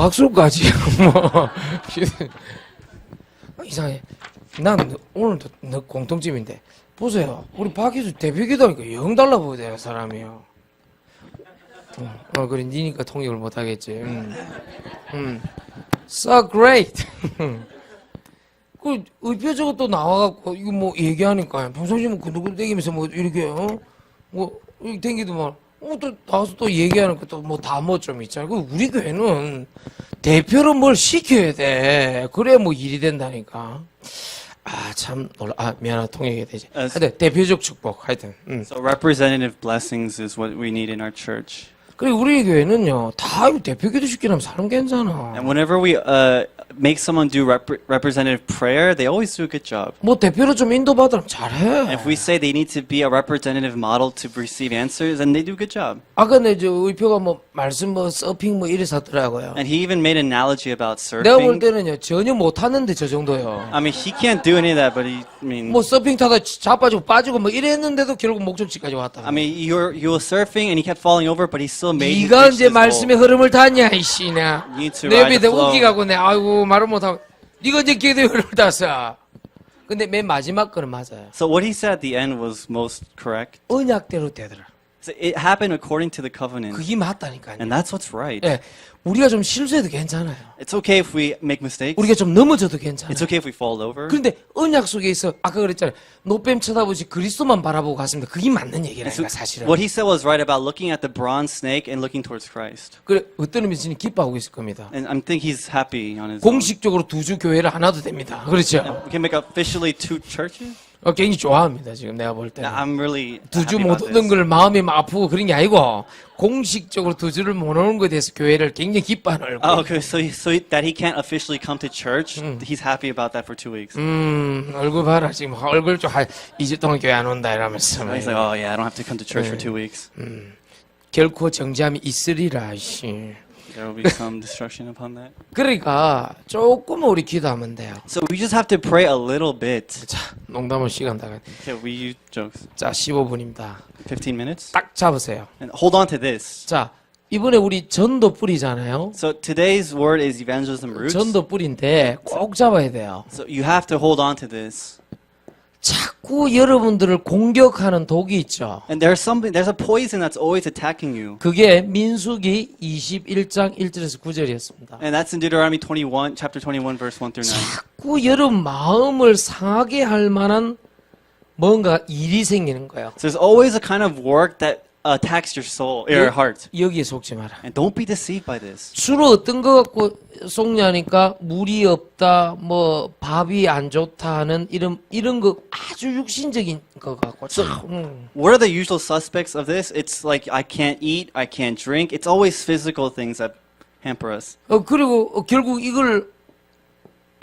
박수까지 뭐 이상해. 난 오늘도 너 공통점인데 보세요. 우리 박희수 대표기도니까 영 달라 보여요 사람이요. 그래 니니까 통역을 못 하겠지. So great. 그 의표적으로 또 나와갖고 이거 뭐 얘기하니까 평상시 뭐 누구 땡기면서 뭐 이렇게 뭐 이렇게 땡기더만 또 나와서 또 얘기하니까 또 뭐 다 뭐 좀 있잖아. 그 우리 교회는 대표로 뭘 시켜야 돼. 그래야 뭐 일이 된다니까. 아 참 놀라. 아 미안하다 통역이 되지. 하여튼 대표적 축복 하여튼. So representative blessings is what we need in our church. 그리고 우리 교회는요 다 대표기도 시키려면 사람 괜찮아. And whenever we make someone do representative prayer, they always do a good job. 뭐 대표로 좀 인도받으면 잘해. And if we say they need to be a representative model to receive answers, then they do a good job. 아까 내 저 의표가 뭐 말씀 뭐 서핑 뭐 이래서 하더라고요. And he even made an analogy about 내가 볼 surfing. 때는요 전혀 못하는데 저 정도요. I mean, he can't do any of that, but I mean, 뭐 서핑 타다 자빠지고 빠지고 뭐 이랬는데도 결국 목적지까지 왔다. I mean, you were surfing and he kept falling over, but he still made. 네가 이제 말씀의 흐름을 탔냐 이씨냐. You need to 내 ride 옆에 the 내 flow. 웃기가고 내 아이고 말을 못하고 네가 이제 기도의 흐름을 탔어. 근데 맨 마지막 거는 맞아요. So what he said at the end was most correct. 언약대로 되더라. So it happened according to the covenant, 그게 맞다니까요. and that's what's right. 예, 우리가 좀 실수해도 괜찮아요. It's okay if we make mistakes. 우리가 좀 넘어져도 괜찮아요. It's okay if we fall over. 그런데 언약 속에 있어 아까 그랬잖아요. 노뱀 쳐다보지 그리스도만 바라보고 갔습니다. 그게 맞는 얘기라니까 사실은. What he said was right about looking at the bronze snake and looking towards Christ. 그래 어떤 의미는 기뻐하고 있을 겁니다. And I think he's happy on his own. 공식적으로 두 주 교회를 안 와도 됩니다. 그렇죠? We can make officially 2 churches. 굉장히 좋아합니다. 지금 내가 볼 때는. I'm really 두 주 happy 못 about 오는 this. 걸 마음이 막 아프고 그런 게 아니고 공식적으로 두 주를 못 오는 것에 대해서 교회를 굉장히 기뻐하는 얼굴. Oh, okay. So that he can't officially come to church, he's happy about that for 2 weeks. 얼굴 봐라 지금 얼굴 좀 2주 동안 교회 안 온다 이러면서. He's like, oh yeah, I don't have to come to church for 2 weeks. 결코 정죄함이 있으리라. 씨. There will be some destruction upon that. 그러니까 조금 우리 기도하면 돼요. So we just have to pray a little bit. 자, 농담은 시간 다. Okay, we use jokes. 자, 15분입니다. 15 minutes. 딱 잡으세요. And hold on to this. 자, 이번에 우리 전도 뿌리잖아요. So today's word is evangelism roots. 전도 뿌리인데 꼭 잡아야 돼요. So you have to hold on to this. 자꾸 여러분들을 공격하는 독이 있죠. And there's a poison that's always attacking you. 그게 민수기 21장 1절에서 9절이었습니다. And that's in Deuteronomy 21, chapter 21, verse 1 through 9. 자꾸 여러분 마음을 상하게 할 만한 뭔가 일이 생기는 거예요. So there's always a kind of work that attacks your soul, your heart. 여기에 속지 마라. And don't be deceived by this. 주로 어떤 거 갖고 속냐니까 물이 없다, 뭐 밥이 안 좋다 하는 이런 거 아주 육신적인 거 갖고. What are the usual suspects of this? It's like I can't eat, I can't drink. It's always physical things that hamper us. 그리고 결국 이걸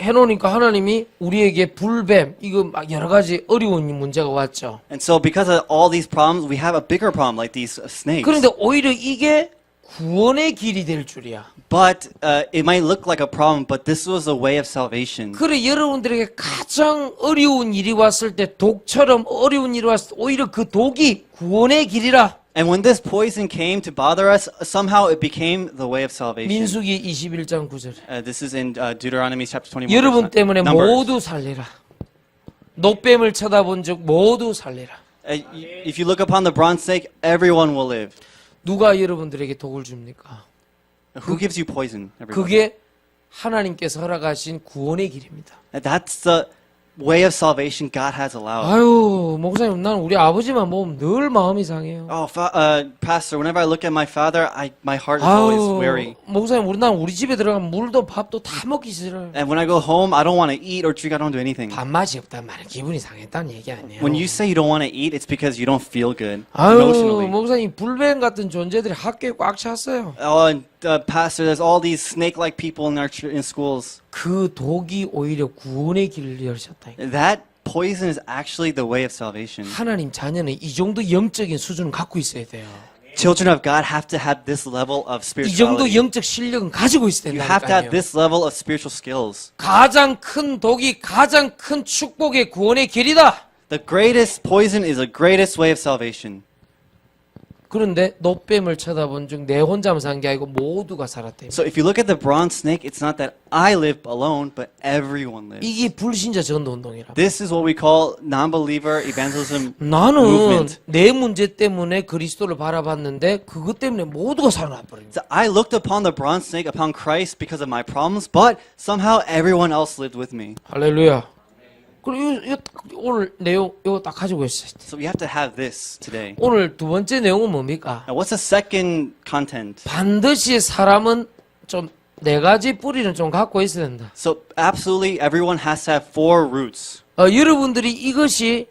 해놓으니까 하나님이 우리에게 불뱀 이거 막 여러 가지 어려운 문제가 왔죠. And so because of all these problems, we have a bigger problem like these snakes. 그런데 오히려 이게 구원의 길이 될 줄이야. But it might look like a problem, but this was a way of salvation. 그래 여러분들에게 가장 어려운 일이 왔을 때 독처럼 어려운 일이 왔을 때 오히려 그 독이 구원의 길이라. And when this poison came to bother us, somehow it became the way of salvation. 민수기 21장 9절. This is in Deuteronomy chapter 21. 여러분 verse 때문에 Numbers. 모두 살리라. 노뱀을 쳐다본 적 모두 살리라. If you look upon the bronze snake, everyone will live. 누가 여러분들에게 독을 줍니까? Who gives you poison? Everybody. 그게 하나님께서 허락하신 구원의 길입니다. And that's the way of salvation God has allowed. 아유 목사님 난 우리 아버지만 보면 늘 마음이 상해요. Oh, Pastor, whenever I look at my father, my heart is always weary. 목사님 난 우리 집에 들어가면 물도 밥도 다 먹기 싫어요. And when I go home, I don't want to eat or drink. I don't do anything. 밥맛이 없단 말은 기분이 상했다는 얘기 아니에요. When you say you don't want to eat, it's because you don't feel good 아유 emotionally. 목사님 불뱀 같은 존재들이 학교에 꽉 찼어요. Oh, and Pastor, there's all these snake-like people in schools. 그 독이 오히려 구원의 길을 열셨다. That poison is actually the way of salvation. 하나님 자녀는 이 정도 영적인 수준을 갖고 있어야 돼요. Children of God have to have this level of 이 정도 spirituality. 영적 실력은 가지고 있어야 You have to have 된다니까요. this level of spiritual skills. 가장 큰 독이 가장 큰 축복의 구원의 길이다. The greatest poison is the greatest way of salvation. 그런데 노뱀을 쳐다본 중 내 혼자만 산 게 아니고 모두가 살았대. So if you look at the bronze snake, it's not that I live alone, but everyone lives. 이게 불신자 전도 운동이라. This is what we call non-believer evangelism 나는 movement. 내 문제 때문에 그리스도를 바라봤는데 그것 때문에 모두가 살아나버린 거야. So I looked upon the bronze snake, upon Christ because of my problems, but somehow everyone else lived with me. 할렐루야. 그리고 이거 오늘 내용 이거 딱 가지고 있어요. So we have to have this today. 오늘 두 번째 내용은 뭡니까? Now, what's the second content? 반드시 사람은 좀 네 가지 뿌리는 좀 갖고 있어야 된다. So absolutely everyone has to have 4 roots. 여러분들이 이것이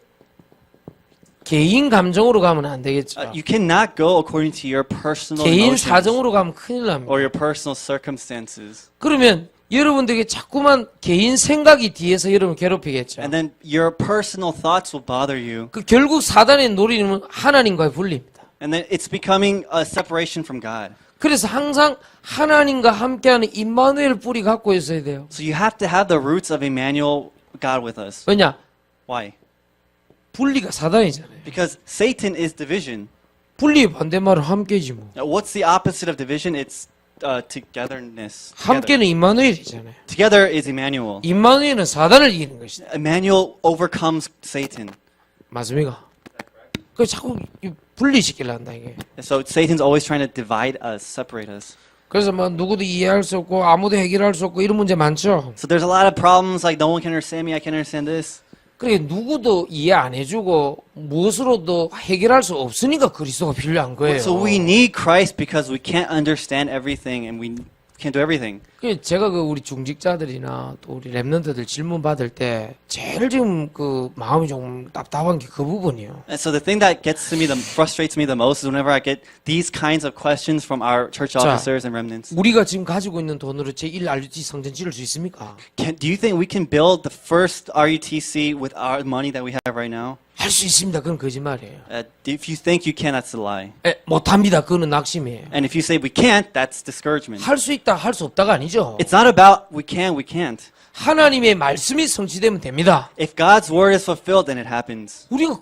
개인 감정으로 가면 안 되겠죠. You cannot go according to your personal 개인 emotions 사정으로 가면 큰일 납니다. or your personal circumstances. 그러면 여러분들에게 자꾸만 개인 생각이 뒤에서 여러분 괴롭히겠죠. And then your personal thoughts will bother you. 그 결국 사단의 노리는 하나님과의 분리입니다. And then it's becoming a separation from God. 그래서 항상 하나님과 함께하는 임마누엘 뿌리 갖고 있어야 돼요. So you have to have the roots of Emmanuel, God with us. 왜냐? Why? 분리가 사단이잖아요. Because Satan is division. 분리의 반대말은 함께지 뭐. Now, what's the opposite of division? It's togetherness. 함께는 임마누엘이잖아요. Together is Emmanuel. 임마누엘은 사단을 이기는 것이다. Emmanuel overcomes Satan. 맞습니까? 그 자꾸 분리시키려 한다 이게. So Satan's always trying to divide us, separate us. 그래서 뭐 누구도 이해할 수 없고 아무도 해결할 수 없고 이런 문제 많죠. So there's a lot of problems like no one can understand me, I can't understand this. 그게 누구도 이해 안 해주고 무엇으로도 해결할 수 없으니까 그리스도가 필요한 거예요. So we need Christ because we can't understand everything and we can't do everything. 제가 그 우리 중직자들이나 또 우리 랩런트들 질문 받을 때 제일 지금 그 마음이 좀 답답한 게 그 부분이에요. And so the thing that gets to me, frustrates me the most is whenever I get these kinds of questions from our church officers and remnants. 우리가 지금 가지고 있는 돈으로 제1 RUT 성전 지을 수 있습니까? Do you think we can build the first RUTC with our money that we have right now? 할 수 있습니다. 그건 거짓말이에요. If you think you can, that's a lie. 못합니다. 그거는 낙심이에요. And if you say we can't, that's discouragement. 할 수 있다, 할 수 없다가 아니죠. It's not about we can, we can't. 하나님의 말씀이 성취되면 됩니다. If God's word is fulfilled, then it happens. 우리가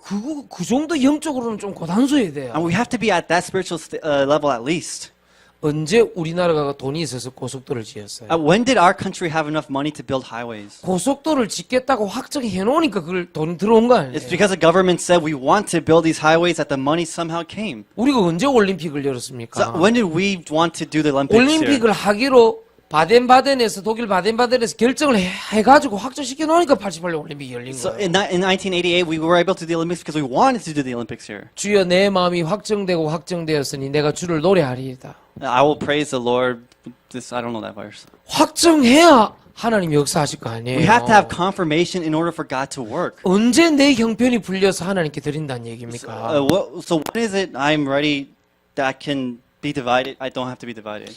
그 정도 영적으로는 좀 고단수해야 돼요. And we have to be at that spiritual level at least. 언제 우리나라가 돈이 있어서 고속도로를 지었어요? When did our country have enough money to build highways? 고속도로를 짓겠다고 확정해 놓으니까 그걸 돈 들어온 거 It's 아니에요? because the government said we want to build these highways that the money somehow came. 우리가 언제 올림픽을 So 열었습니까? when did we want to do the Olympics here? 올림픽을 하기로 바덴바덴에서 독일 바덴바덴에서 결정을 해가지고 확정시켜 놓으니까 88년 올림픽이 열린 So 거예요. in 1988, we were able to do the Olympics because we wanted to do the Olympics here. 주여 내 마음이 확정되고 확정되었으니 내가 주를 노래하리이다. I will praise the Lord. This I don't know that verse. 확정해야 하나님 역사하실 거 아니에요. We have to have confirmation in order for God to work. 언제 내 형편이 풀려서 하나님께 드린다는 얘기입니까? So when is it I'm ready that can be divided? I don't have to be divided.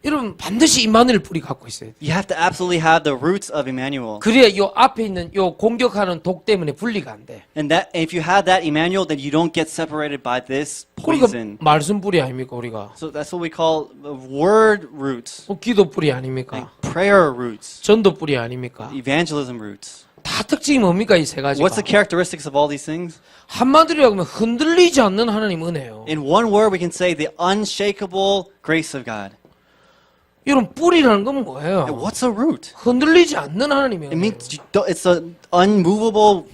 여러분 반드시 임마누엘 뿌리 갖고 있어야 돼요. You have to absolutely have the roots of Emmanuel. 그래야 요 앞에 있는 요 공격하는 독 때문에 분리가 안 돼. And that if you have that Emmanuel, then you don't get separated by this 그러니까 poison. 말씀 뿌리 아닙니까 우리가? So that's what we call word roots, 기도 뿌리 like 아닙니까? prayer roots, 전도 뿌리 아닙니까? evangelism roots. 다 특징이 뭡니까 이 세 가지가? What's the characteristics of all these things? 한마디로 하면 흔들리지 않는 하나님 은혜요. In one word, we can say the unshakable grace of God. 여러분 뿌리라는 건 And 뭐예요? what's a root? 흔들리지 않는 하나님의 It 은혜. means it's an unmovable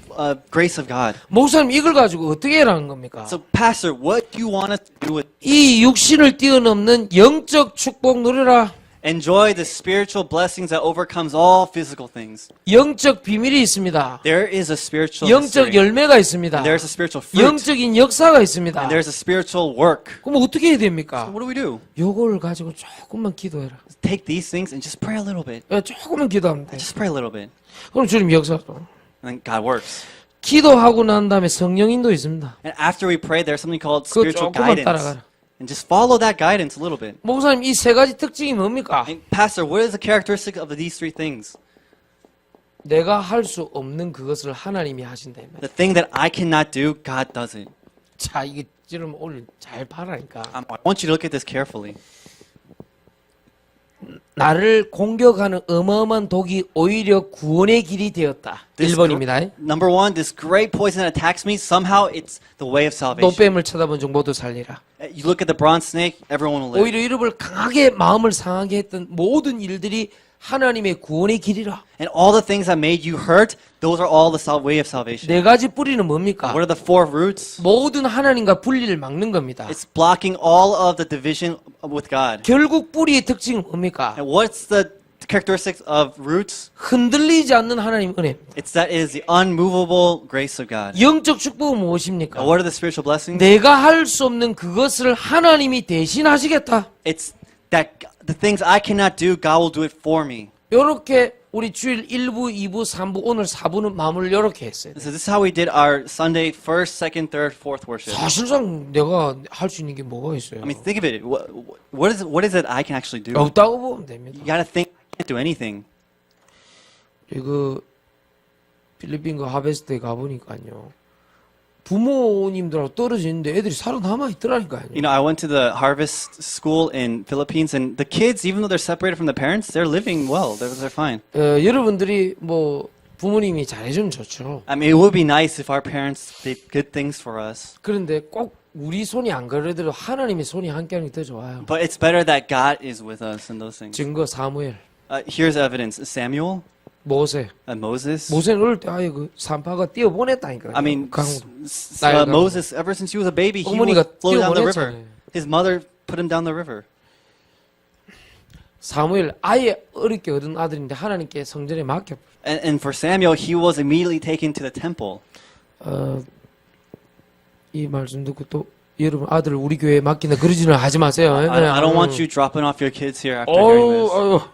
grace of God. 목사님 이걸 가지고 어떻게 해라는 겁니까? So, Pastor, what do you want us to do with? 이 육신을 뛰어넘는 영적 축복 누려라. Enjoy the spiritual blessings that overcomes all physical things. 영적 비밀이 있습니다. There is a spiritual 영적 mystery. 열매가 있습니다. And there's a spiritual fruit. 영적인 역사가 있습니다. And there's a spiritual work. 그럼 어떻게 해야 됩니까? What do we do? 요걸 가지고 조금만 기도해라. Take these things and just pray a little bit. 조금만 기도하면 돼. Just pray a little bit. 그럼 주님 역사도. And then God works. 기도하고 난 다음에 성령 인도 있습니다. And after we pray, there's something called 그거 spiritual 조금만 guidance. 따라가라. And just follow that guidance a little bit. 목사님 이 세 가지 특징이 뭡니까? And Pastor, what is the characteristic of these three things? 내가 할 수 없는 그것을 하나님이 하신다면. The thing that I cannot do, God does it. 자 이게 지금 오늘 잘 봐라니까. I want you to look at this carefully. 나를 공격하는 어마어마한 독이 오히려 구원의 길이 되었다. This 1번입니다. Number one, this great poison that attacks me, somehow it's the way of salvation. 노뱀을 쳐다본 적 모두 살리라. You look at the bronze snake, everyone will live. 오히려 이를 강하게 마음을 상하게 했던 모든 일들이 하나님의 구원의 길이라. And all the things that made you hurt, those are all the way of salvation. 네 가지 뿌리는 뭡니까? What are the four roots? 모든 하나님과 분리를 막는 겁니다. It's blocking all of the division with God. 결국 뿌리의 특징은 뭡니까? And what's the characteristics of roots? 흔들리지 않는 하나님 은혜입니다. It's that it is the unmovable grace of God. 영적 축복은 무엇입니까? And what are the spiritual blessings? 내가 할 수 없는 그것을 하나님이 대신 하시겠다. It's that the things I cannot do, God will do it for me. 이렇게 우리 주일 1부, 2부, 3부, 오늘 4부는 마무리를 이렇게 했어요. So this is how we did our Sunday first, second, third, fourth worship. 사실상 내가 할 수 있는 게 뭐가 있어요? I mean, think of it. What is it I can actually do? 없다고 보면 됩니다. You gotta think. I can't do anything. 그 필리핀 그 하베스트에 가보니까요. 부모님들하고 떨어지는데 애들이 살아남아 있더라니까요. You know, I went to the harvest school in Philippines, and the kids, even though they're separated from the parents, they're living well. They're fine. 여러분들이 뭐 부모님이 잘해주면 좋죠. I mean, it would be nice if our parents did good things for us. 그런데 꼭 우리 손이 안 가려도 하나님의 손이 함께하는 게 더 좋아요. But it's better that God is with us in those things. 증거 사무엘, Here's evidence: Samuel, 모세. Moses. 모세는 어릴 때 아예 그 산파가 뛰어보냈다니까요. I mean, 강으로. Moses, ever since he was a baby, he 어머니가 was floated down the river. 뛰어보냈잖아요. His mother put him down the river. 사무엘 아예 어렵게 얻은 아들인데 하나님께 성전에 맡겨. And for Samuel, he was immediately taken to the temple. 이 말씀 듣고 또 여러분 아들 우리 교회에 맡긴다 그러지는 하지 마세요. I don't want you dropping off your kids here after hearing this.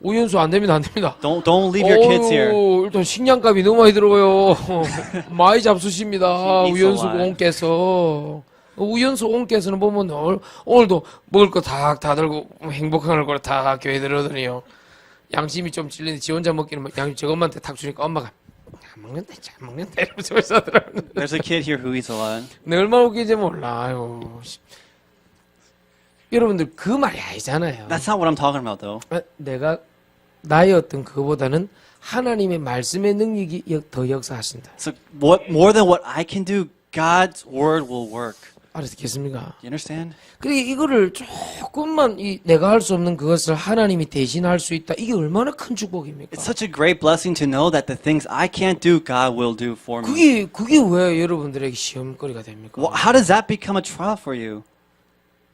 우연수 안 됩니다, 안 됩니다. Don't leave your kids here. 일단 식량값이 너무 많이 들어가요. 많이 잡수십니다. He eats a 우연수 lot. 옹께서. 우연수 옹께서는 보면 오늘도 먹을 거 다 들고 행복한 걸 다 교회 들어오더니요. 양심이 좀 찔리는데 지 혼자 먹기는 양심 저것만한테 탁 주니까 엄마가 안 먹는다, 잘 먹는다 이러면서 하더라고요. There's a kid here who eats a lot. 내 얼마나 웃긴지 몰라. 아유. 여러분들 그 말이 아니잖아요. That's not what I'm talking about, though. 내가 나의 어떤 그거보다는 하나님의 말씀의 능력이 더 역사하신다. So more than what I can do, God's word will work. 알았겠습니까? You understand? 그러니까 이거를 조금만 내가 할 수 없는 그것을 하나님이 대신할 수 있다. 이게 얼마나 큰 축복입니까? It's such a great blessing to know that the things I can't do, God will do for me. 그게 왜 여러분들에게 시험거리가 됩니까? Well, how does that become a trial for you?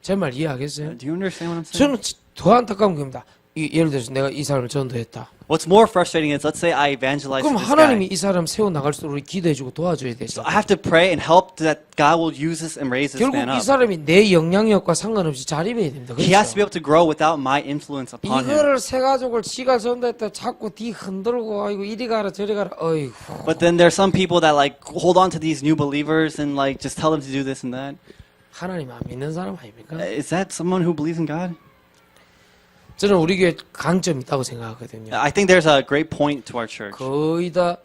제 말 이해하겠어요? Do you understand what I'm saying? 저는 더 안타까운 겁니다. 예를 들어서 내가 이 사람을 전도했다. What's more frustrating is, let's say I evangelize 그럼 this 하나님이 guy. 이 사람 세워 나갈 수 있도록 기도해주고 도와줘야 되죠. So I have to pray and help that God will use this and raise this 결국 man 이 up. 사람이 내 영향력과 상관없이 자립해야 됩니다. He has to be 그렇죠? able to grow without my influence upon him. 이거를 새 가족을 지가 전도했다 자꾸 뒤 흔들고 아이고 이리 가라 저리 가라 어이구. But then there's some people that like hold on to these new believers and like just tell them to do this and that. 하나님 안 믿는 사람 아닙니까? Is that someone who believes in God? 저는 우리 교회 강점이 있다고 생각하거든요. I think there's a great point to our church. 거의 다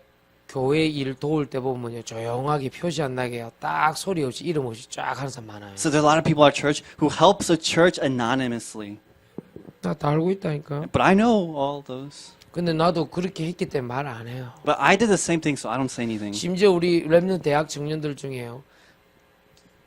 교회 일 도울 때 보면요 조용하게 표시 안 나게요. 딱 소리 없이 이름 없이 쫙 하는 사람 많아요. So there's a lot of people at our church who helps the church anonymously. 나 다 알고 있다니까. But I know all those. 근데 나도 그렇게 했기 때문에 말 안 해요. But I did the same thing, so I don't say anything. 심지어 우리 랩넌트 대학 청년들 중에요.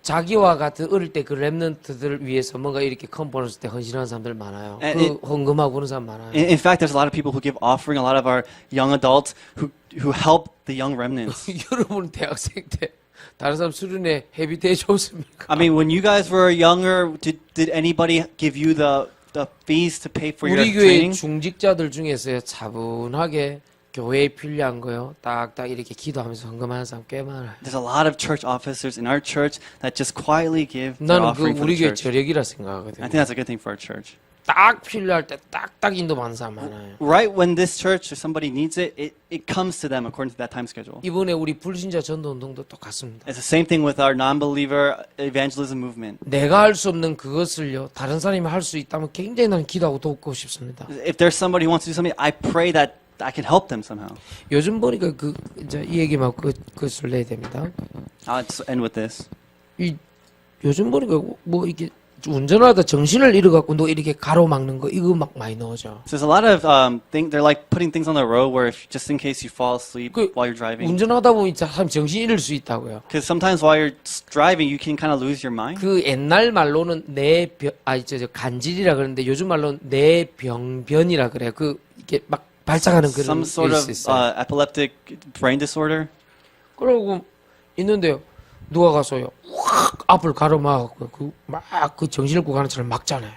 자기와 같은 어릴 때 그 랩넌트들을 위해서 뭔가 이렇게 컨퍼런스 때 헌신하는 사람들 많아요. 그 헌금하고 그런 사람 많아요. In fact, there's a lot of people who give offering. A lot of our young adults who help the young remnants. 여러분 대학생 때 다른 사람 수련회 회비 줬습니까? I mean, when you guys were younger, did anybody give you the fees to pay for your 우리 교회 training? 중직자들 중에서요 차분하게 교회에 필요한 거요 딱딱 이렇게 기도하면서 헌금하는 사람 꽤 많아요. There's a lot of church officers in our church that just quietly give their 나는 그 offering for 우리 the 교회 church. 저력이라 I 생각하거든요. think that's a good thing for our church. 딱 필요할 때 딱딱 인도하는 사람 많아요. Right when this church or somebody needs it, it comes to them according to that time schedule. 이번에 우리 불신자 전도 운동도 똑같습니다. It's the same thing with our non-believer evangelism movement. 내가 할 수 없는 그것을요 다른 사람이 할 수 있다면 굉장히 나는 기도하고 돕고 싶습니다. If there's somebody who wants to do something, I pray that I can help them somehow. 요즘 보니까 그 이제 이 얘기만 그것을 내야 됩니다. I'll just end with this. 이 요즘 보니까 뭐 이게 운전하다 정신을 잃어갖고 너 이렇게 가로막는 거 이거 막 많이 나오죠. So there's a lot of they're like putting things on the road where if, just in case you fall asleep 그 while you're driving. 운전하다 보면 참 정신 잃을 수 있다고요. Because sometimes while you're driving, you can kind of lose your mind. 그 옛날 말로는 저 간질이라 그러는데 요즘 말로는 뇌병변이라 그래요. 그 이게 막 발작하는 그런 Some sort 게 of 있어요. epileptic brain disorder. 그러고 있는데요. 누가 가서요. 확 앞을 가로막고 그 정신을 잃고 가는 차를 막잖아요.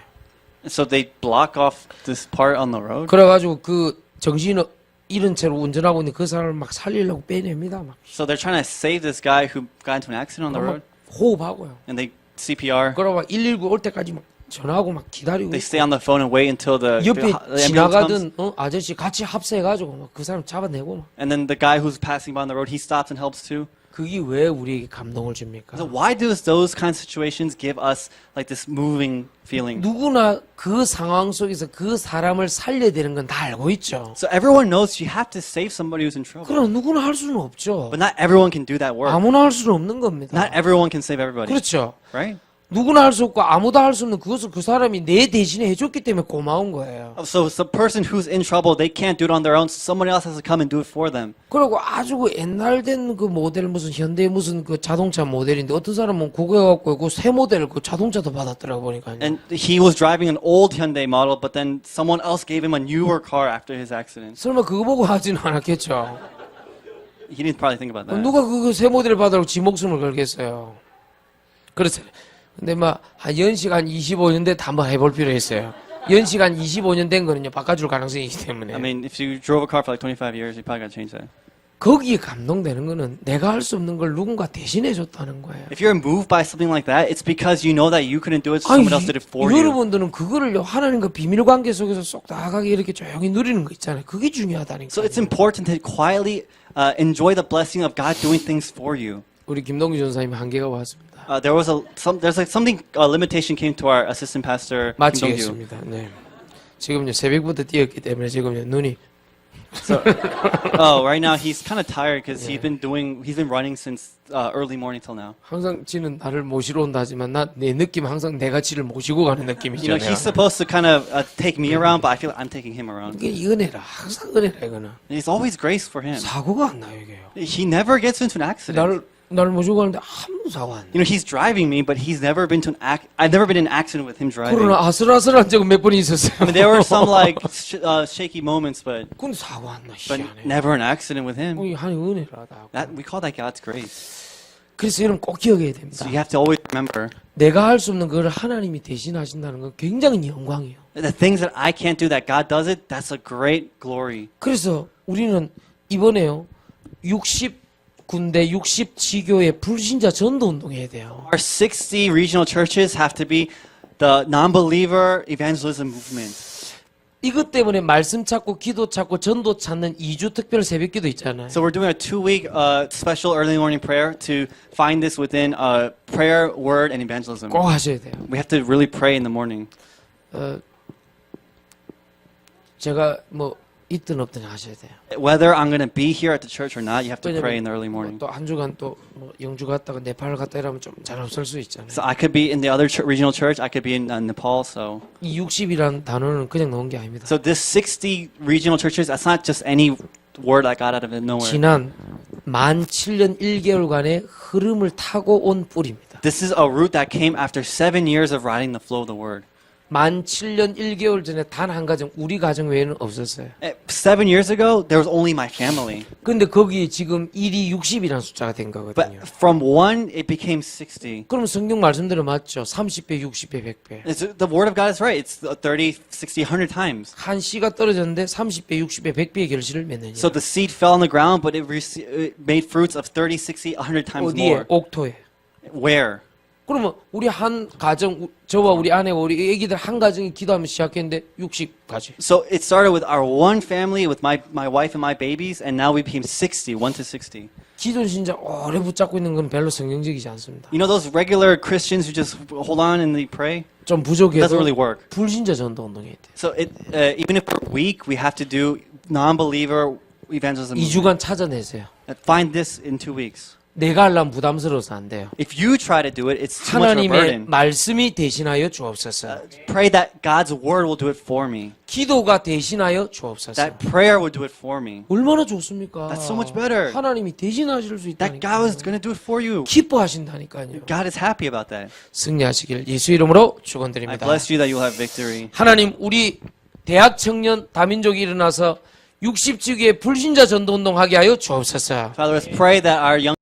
So they block off this part on the road. 그래가지고 그 정신을 잃은 채로 운전하고 있는 그 사람을 막 살리려고 빼냅니다. 막 So they're trying to save this guy who got into an accident on the road, 호흡하고요. and they CPR. 그러고 막 119 올 때까지 막 전화하고 막 기다리고 They stay on the phone and wait until the 옆에 ambulance comes. 지나가던 아저씨 같이 합세해가지고 막 그 사람 잡아내고 막 And then the guy who's passing by on the road, he stops and helps too. 그게 왜 우리에게 감동을 줍니까? So why do those kind of situations give us like this moving feeling? 누구나 그 상황 속에서 그 사람을 살려야 되는 건 다 알고 있죠. So everyone knows you have to save somebody who's in trouble. 그럼 누구나 할 수는 없죠. But not everyone can do that work. 아무나 할 수는 없는 겁니다. Not everyone can save everybody. 그렇죠. Right? 누구나 할 수 없고 아무도 할 수 없는 그것을 그 사람이 내 대신에 해줬기 때문에 고마운 거예요. So the person who's in trouble, they can't do it on their own. So someone else has to come and do it for them. 그리고 아주 그 옛날 된 그 모델 무슨 현대 무슨 그 자동차 모델인데 어떤 사람은 그거 해갖고 그 새 모델 그 자동차도 받았더라고 보니까요. And he was driving an old Hyundai model, but then someone else gave him a newer car after his accident. 설마 그거 보고 하지는 않았겠죠. He didn't probably think about that. 누가 그 새 모델 받으라고 지 목숨을 걸겠어요. 그렇죠. 근데 막 한 연식 한 25년 돼 한번 해볼 필요 있어요. 연식 한 25년 된 거는요 바꿔줄 가능성이 있기 때문에. I mean, if you drove a car for like 25 years, you probably got to change that. 거기에 감동되는 거는 내가 할 수 없는 걸 누군가 대신해 줬다는 거예요. If you're moved by something like that, it's because you know that you couldn't do it, so someone else did it for you. 여러분들은 그거를요 하나님과 비밀 관계 속에서 쏙 나가게 이렇게 조용히 누리는 거 있잖아요. 그게 중요하다니까. So it's important to quietly enjoy the blessing of God doing things for you. 우리 김동규 전사님 한계가 왔습니다. There's like something limitation came to our assistant pastor Kim Dong-gyu. 마치겠습니다. 네. 지금요 새벽부터 뛰었기 때문에 지금요 눈이 So, right now he's kind of tired because he's been running since early morning till now. 항상 지는 나를 모시러 온다 하지만 내 느낌 항상 내가 지를 모시고 가는 You know, 느낌이잖아요. he's supposed to kind of take me around, but I feel like I'm taking him around. 이게 은혜라 항상 은혜라 이거는 It's always grace for him. 사고가 안 나요 이게요. He never gets into an accident. 나를 모시고 가는데 아무 사고 안 나. You know, he's driving me, but he's never been to I've never been in an accident with him driving. 그러나 아슬아슬한 적은 몇 번 있었어요. I mean, there were some like shaky moments, but 근데 사고 안 나. but 희한해. never an accident with him. 우리 하나님 은혜라다. We call that God's grace. 그래서 여러분 꼭 기억해야 됩니다. So you have to always remember 내가 할 수 없는 걸 하나님이 대신하신다는 건 굉장히 영광이에요. the things that I can't do that God does it. That's a great glory. 그래서 우리는 이번에요 60군데 60지교의 불신자 전도 운동해야 돼요. Our 60 regional churches have to be the non-believer evangelism movement. 이것 때문에 말씀 찾고 기도 찾고 전도 찾는 2주 특별 새벽기도 있잖아요. So we're doing a 2-week special early morning prayer to find this within prayer, word, and evangelism. 꼭 하셔야 돼요. We have to really pray in the morning. 제가 뭐 있든 없든 하셔야 돼요. Whether I'm going to be here at the church or not, you have to pray in the early morning. 또 한 주간 또 뭐 영주 갔다가 네팔 갔다 이러면 좀 잘 없을 수 있잖아요. So I could be in the other regional church. I could be in Nepal. So 이 60이라는 단어는 그냥 넣은 게 아닙니다. this 60 regional churches, that's not just any word I got out of nowhere. 지난 만 7년 1개월간의 흐름을 타고 온 뿌리입니다. This is a root that came after 7 years of riding the flow of the word. 만 7년 1개월 전에 단 한 가정 우리 가정 외에는 없었어요. 7 years ago, there was only my family. 근데 거기에 지금 1이 60이라는 숫자가 된 But 거거든요. from 1, it became 60. 그럼 성경 말씀대로 맞죠? 30배, 60배, 100배. The word of God is right. It's 30, 60, 100 times. 한 씨가 떨어졌는데 30배, 60배, 100배의 결실을 맺느냐. So the seed fell on the ground, but it made fruits of 30, 60, 100 times 어디에? more. 옥토에. Where? 그러면 우리 한 가정, 저와 우리 아내와 우리 애기들 한 가정이 기도하면 시작했는데 60까지. So it started with our one family, with my wife and my babies, and now we became 60, 1 to 60. 기존 신자 오래 붙잡고 있는 건 별로 성경적이지 않습니다. You know those regular Christians who just hold on and they pray? 좀 It 부족해도 doesn't really work. 불신자 전도 운동해야 돼. So even if we're weak, we have to do non-believer evangelism. 2주간 찾아내세요. Find this in 2 weeks. 내가 하려면 부담스러워서 안 돼요. If you try to do it, it's too much of a 하나님의 burden. 말씀이 대신하여 주옵소서. Pray that God's word will do it for me. 기도가 대신하여 주옵소서. That prayer will do it for me. 얼마나 좋습니까? That's so much better. 하나님이 대신하실 수 That 있다니까. God is going to do it for you. 기뻐하신다니까요. God is happy about that. 승리하시길 예수 이름으로 I 축원드립니다. bless you that you'll have victory. 하나님 우리 대학 청년 다민족이 일어나서 60주기의 불신자 전도운동 하게 하여 주옵소서. Father, let's pray that our young